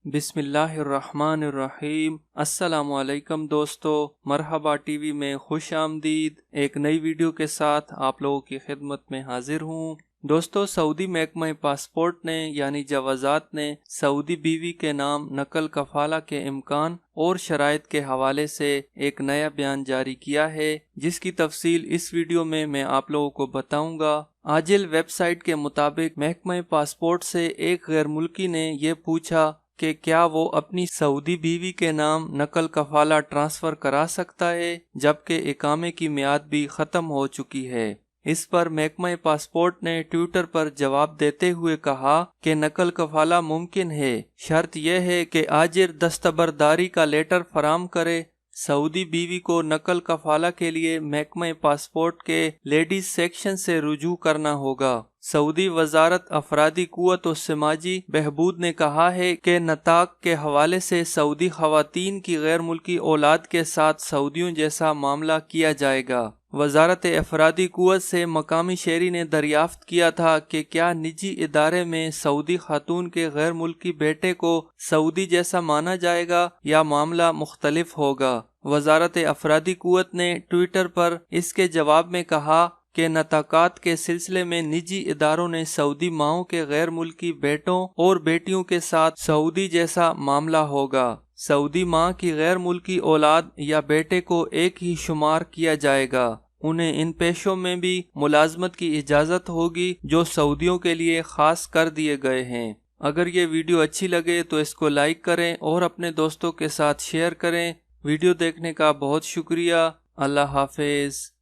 बिस्मिल्लाहिर्रहमानिर्रहीम। अस्सलामुअलैकुम दोस्तों, मरहबा टीवी में खुश आमदीद। एक नई वीडियो के साथ आप लोगों की खिदमत में हाजिर हूँ। दोस्तों, सऊदी महकमा पासपोर्ट ने यानी जवाज़ात ने सऊदी बीवी के नाम नकल कफाला के इम्कान और शराइत के हवाले से एक नया बयान जारी किया है, जिसकी तफसील इस वीडियो में मैं आप लोगों को बताऊंगा। आजिल वेबसाइट के मुताबिक महकमा पासपोर्ट से एक गैर मुल्की ने यह पूछा कि क्या वो अपनी सऊदी बीवी के नाम नकल कफाला ट्रांसफ़र करा सकता है, जबकि इकामे की मियाद भी ख़त्म हो चुकी है। इस पर महकमा पासपोर्ट ने ट्विटर पर जवाब देते हुए कहा कि नकल कफाला मुमकिन है, शर्त यह है कि आजिर दस्तबरदारी का लेटर फराम करे। सऊदी बीवी को नकल कफाला के लिए महकमा पासपोर्ट के लेडीज सेक्शन से रुजू करना होगा। सऊदी वजारत अफरादी कुव्वत और समाजी बहबूद ने कहा है कि नताक के हवाले से सऊदी खवातीन की गैर मुल्की औलाद के साथ सऊदियों जैसा मामला किया जाएगा। वजारत अफरादी कुव्वत से मकामी शहरी ने दरियाफ्त किया था कि क्या निजी इदारे में सऊदी खातून के गैर मुल्की बेटे को सऊदी जैसा माना जाएगा या मामला मुख्तलिफ होगा। वजारत अफरादी कुव्वत ने ट्विटर पर इसके जवाब में कहा कि नताकात के सिलसिले में निजी इदारों ने सऊदी माओं के गैर मुल्की बेटों और बेटियों के साथ सऊदी जैसा मामला होगा। सऊदी माँ की गैर मुल्की औलाद या बेटे को एक ही शुमार किया जाएगा। उन्हें इन पेशों में भी मुलाजमत की इजाज़त होगी जो सऊदियों के लिए खास कर दिए गए हैं। अगर ये वीडियो अच्छी लगे तो इसको लाइक करें और अपने दोस्तों के साथ शेयर करें। वीडियो देखने का बहुत शुक्रिया। अल्लाह हाफिज।